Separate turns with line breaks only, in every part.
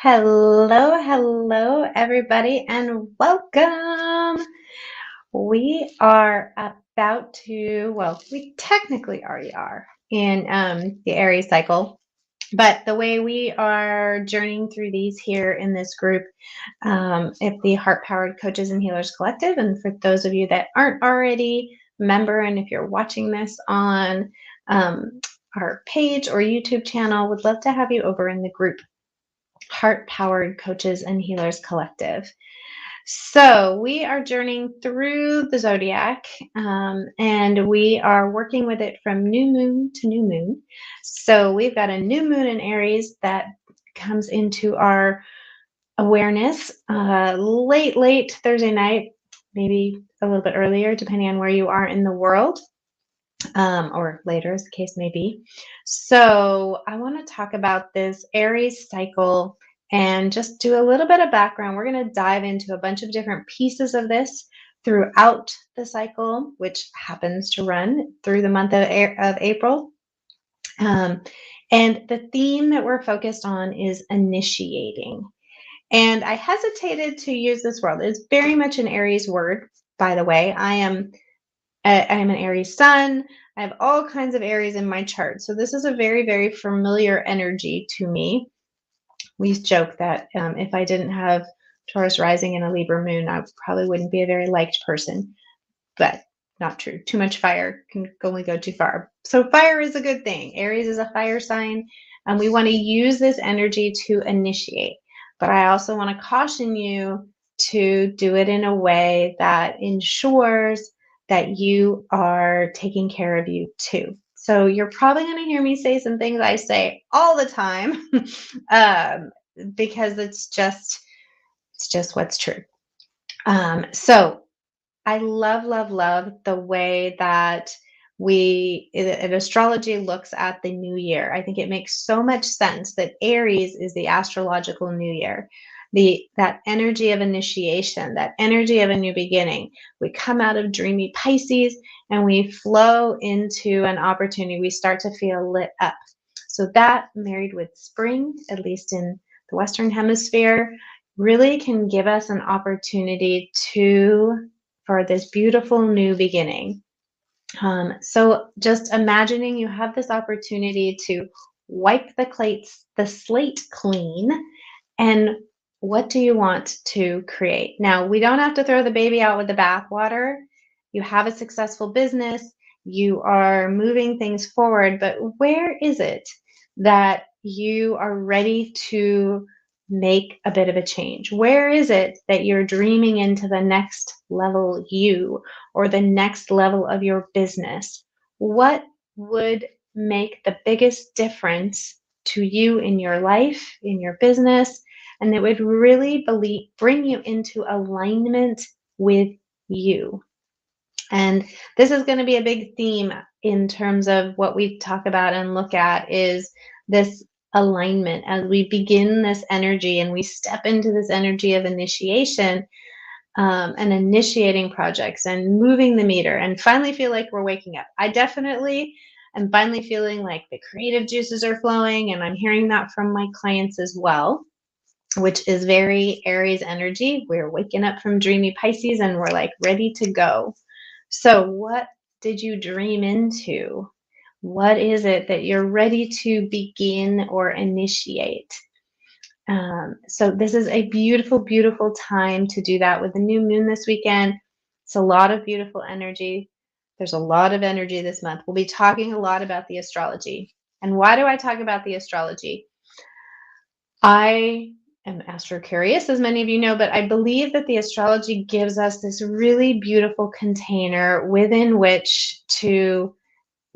Hello, everybody, and welcome. We are about to, well, we technically already are in the Aries cycle, but the way we are journeying through these here in this group, at the Heart Powered Coaches and Healers Collective, and for those of you that aren't already a member, and if you're watching this on our page or YouTube channel, would love to have you over in the group. Heart Powered Coaches and Healers Collective. So we are journeying through the zodiac, and we are working with it from new moon to new moon. So we've got a new moon in Aries that comes into our awareness late Thursday night, maybe a little bit earlier, depending on where you are in the world. Or later, as the case may be. So I want to talk about this Aries cycle and just do a little bit of background. We're going to dive into a bunch of different pieces of this throughout the cycle, which happens to run through the month of April. And the theme that we're focused on is initiating. And I hesitated to use this word. It's very much an Aries word, by the way. I am an Aries sun. I have all kinds of Aries in my chart. So this is a very, very familiar energy to me. We joke that if I didn't have Taurus rising and a Libra moon, I probably wouldn't be a very liked person. But not true. Too much fire can only go too far. So fire is a good thing. Aries is a fire sign, and we want to use this energy to initiate. But I also want to caution you to do it in a way that ensures that you are taking care of you too. So you're probably going to hear me say some things I say all the time because it's just what's true. So I love the way that astrology looks at the new year. I think it makes so much sense that Aries is the astrological new year. That energy of initiation, that energy of a new beginning. We come out of dreamy Pisces and we flow into an opportunity. We start to feel lit up. So that, married with spring, at least in the Western Hemisphere, really can give us an opportunity for this beautiful new beginning. So just imagining you have this opportunity to wipe the slate clean, and what do you want to create? Now, we don't have to throw the baby out with the bathwater. You have a successful business, you are moving things forward, but where is it that you are ready to make a bit of a change? Where is it that you're dreaming into the next level you, or the next level of your business? What would make the biggest difference to you in your life, in your business, and it would really bring you into alignment with you? And this is going to be a big theme in terms of what we talk about and look at, is this alignment as we begin this energy and we step into this energy of initiation, and initiating projects and moving the meter and finally feel like we're waking up. I definitely am finally feeling like the creative juices are flowing, and I'm hearing that from my clients as well, which is very Aries energy. We're waking up from dreamy Pisces and we're like ready to go. So what did you dream into? What is it that you're ready to begin or initiate? So this is a beautiful, beautiful time to do that with the new moon this weekend. It's a lot of beautiful energy. There's a lot of energy this month. We'll be talking a lot about the astrology. And why do I talk about the astrology? I am astro-curious, as many of you know, but I believe that the astrology gives us this really beautiful container within which to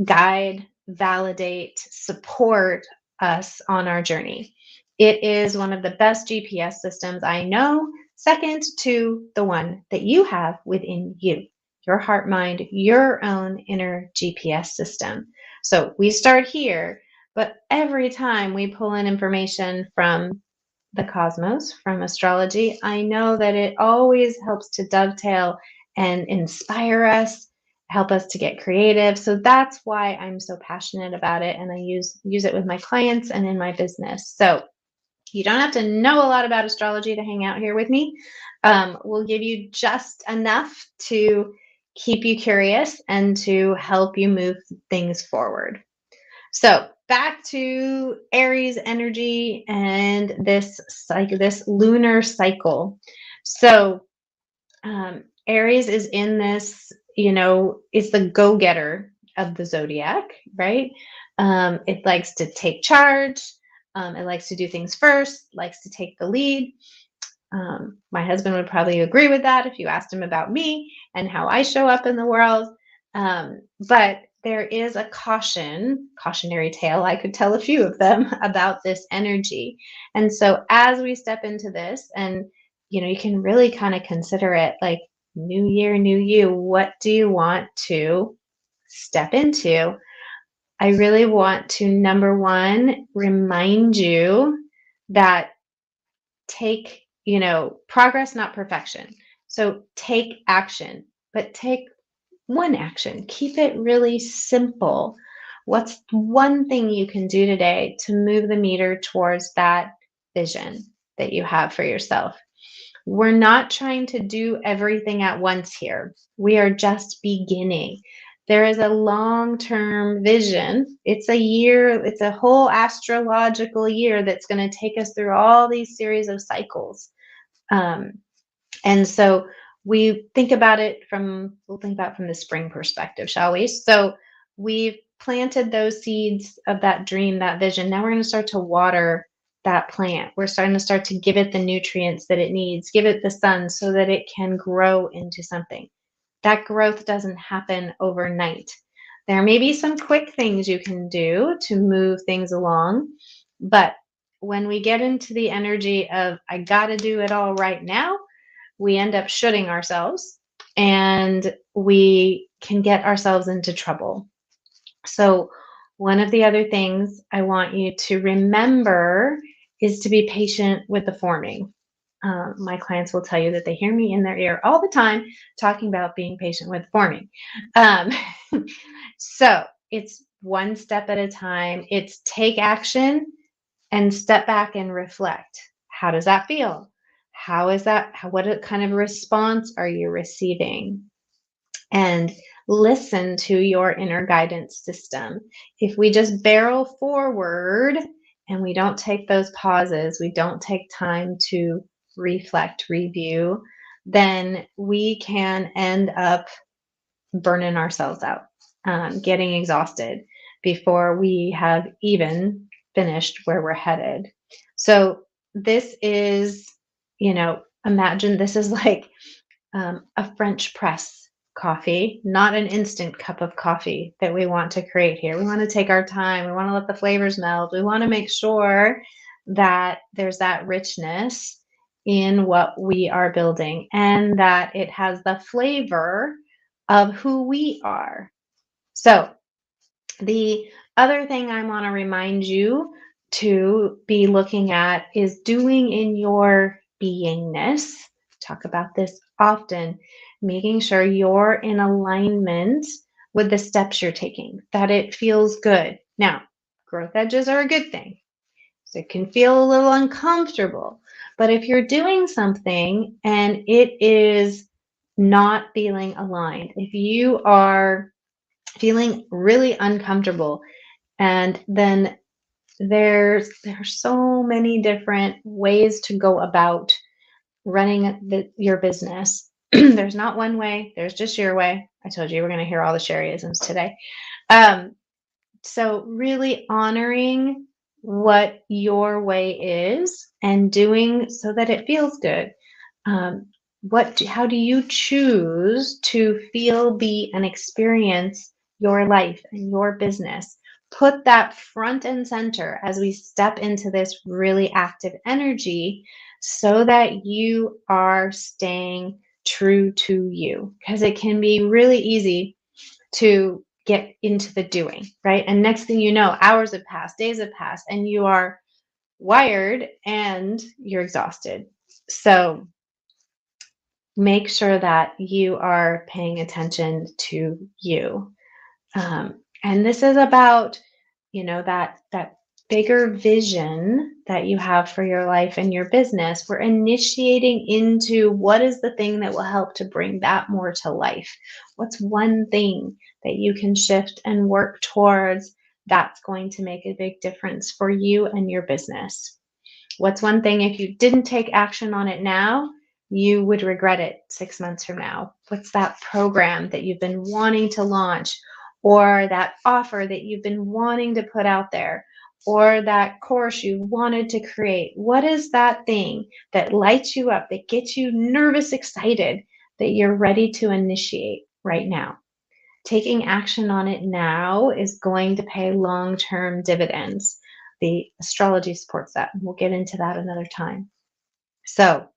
guide, validate, support us on our journey. It is one of the best GPS systems I know, second to the one that you have within you, your heart mind, your own inner GPS system. So we start here, but every time we pull in information from the cosmos, from astrology, I know that it always helps to dovetail and inspire us, help us to get creative. So that's why I'm so passionate about it, and I use it with my clients and in my business. So You don't have to know a lot about astrology to hang out here with me. We'll give you just enough to keep you curious and to help you move things forward. So back to Aries energy and this lunar cycle. So Aries is in this, it's the go-getter of the zodiac, right? It likes to take charge. It likes to do things first, likes to take the lead. My husband would probably agree with that if you asked him about me and how I show up in the world. But there is a cautionary tale. I could tell a few of them about this energy. And so as we step into this, and you can really kind of consider it like new year, new you. What do you want to step into? I really want to, number one, remind you that take, progress, not perfection. So take action, but take one action. Keep it really simple. What's one thing you can do today to move the meter towards that vision that you have for yourself? We're not trying to do everything at once here. We are just beginning. There is a long-term vision. It's a year, it's a whole astrological year that's going to take us through all these series of cycles. Um, and so we'll think about from the spring perspective, shall we? So we've planted those seeds of that dream, that vision. Now we're going to start to water that plant. We're starting to start to give it the nutrients that it needs, give it the sun so that it can grow into something. That growth doesn't happen overnight. There may be some quick things you can do to move things along, but when we get into the energy of, I got to do it all right now, we end up shooting ourselves and we can get ourselves into trouble. So, one of the other things I want you to remember is to be patient with the forming. My clients will tell you that they hear me in their ear all the time talking about being patient with forming. Um, so, it's one step at a time. It's take action and step back and reflect. How does that feel? How is that? What kind of response are you receiving? And listen to your inner guidance system. If we just barrel forward and we don't take those pauses, we don't take time to reflect, review, then we can end up burning ourselves out, getting exhausted before we have even finished where we're headed. So this is, imagine this is like a French press coffee, not an instant cup of coffee that we want to create here. We want to take our time. We want to let the flavors meld. We want to make sure that there's that richness in what we are building and that it has the flavor of who we are. So, the other thing I want to remind you to be looking at is doing in your beingness. Talk about this often, making sure you're in alignment with the steps you're taking, that it feels good. Now, growth edges are a good thing. So it can feel a little uncomfortable. But if you're doing something and it is not feeling aligned, if you are feeling really uncomfortable, and then there are so many different ways to go about running your business. There's not one way, there's just your way. I told you we're going to hear all the Sherryisms today. So really honoring what your way is and doing so that it feels good. How do you choose to feel, be, and experience your life and your business? Put that front and center as we step into this really active energy so that you are staying true to you, because it can be really easy to get into the doing, right? And next thing you know, hours have passed, days have passed, and you are wired and you're exhausted. So make sure that you are paying attention to you. And this is about, that bigger vision that you have for your life and your business, we're initiating into what is the thing that will help to bring that more to life. What's one thing that you can shift and work towards that's going to make a big difference for you and your business? What's one thing, if you didn't take action on it now, you would regret it 6 months from now? What's that program that you've been wanting to launch, or that offer that you've been wanting to put out there, or that course you wanted to create? What is that thing that lights you up, that gets you nervous, excited, that you're ready to initiate right now? Taking action on it now is going to pay long-term dividends. The astrology supports that. We'll get into that another time. So,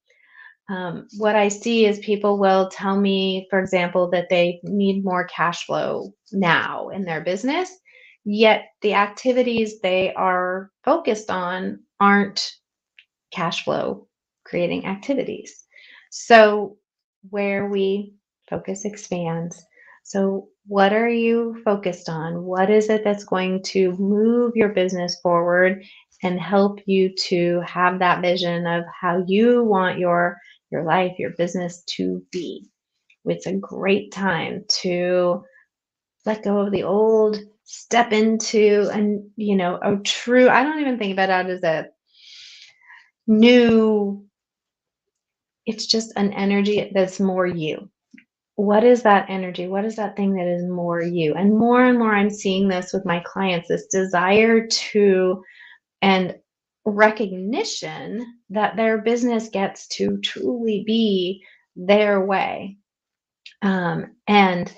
what I see is people will tell me, for example, that they need more cash flow now in their business, yet the activities they are focused on aren't cash flow creating activities. So, where we focus expands. So, what are you focused on? What is it that's going to move your business forward and help you to have that vision of how you want your life, your business to be? It's a great time to let go of the old, step into a true, I don't even think about it as a new, it's just an energy that's more you. What is that energy? What is that thing that is more you? And more I'm seeing this with my clients, this desire to, and recognition that their business gets to truly be their way. And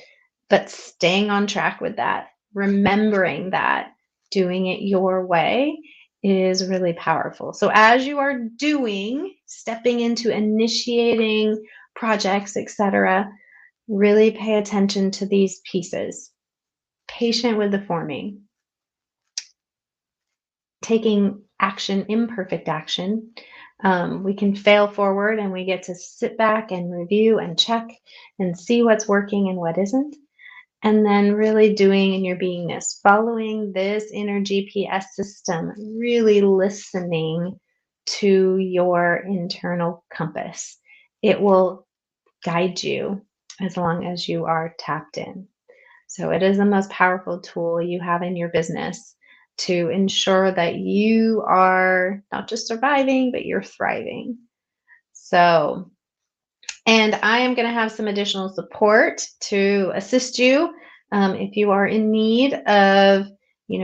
but staying on track with that, remembering that doing it your way is really powerful. So as you are stepping into initiating projects, etc., really pay attention to these pieces. Patient with the forming, taking action, imperfect action. We can fail forward and we get to sit back and review and check and see what's working and what isn't. And then really doing in your beingness, following this inner GPS system, really listening to your internal compass. It will guide you as long as you are tapped in. So it is the most powerful tool you have in your business to ensure that you are not just surviving, but you're thriving. So, and I am going to have some additional support to assist you if you are in need of,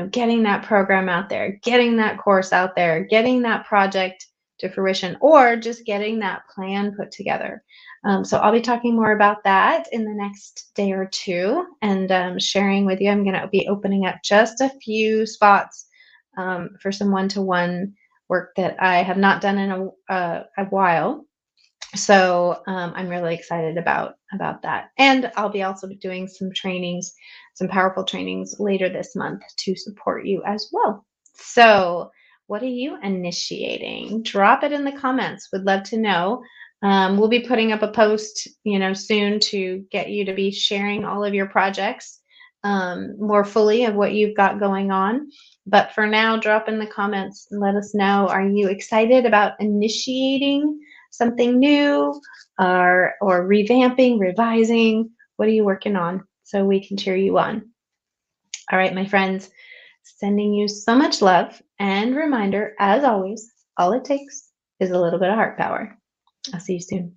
getting that program out there, getting that course out there, getting that project to fruition, or just getting that plan put together. So I'll be talking more about that in the next day or two and sharing with you. I'm going to be opening up just a few spots for some one-to-one work that I have not done in a while. So I'm really excited about that. And I'll be also doing some trainings, some powerful trainings later this month to support you as well. So what are you initiating? Drop it in the comments. Would love to know. We'll be putting up a post, soon to get you to be sharing all of your projects more fully of what you've got going on. But for now, drop in the comments and let us know, are you excited about initiating something new or revamping, revising? What are you working on so we can cheer you on? All right, my friends, sending you so much love and reminder, as always, all it takes is a little bit of heart power. I'll see you soon.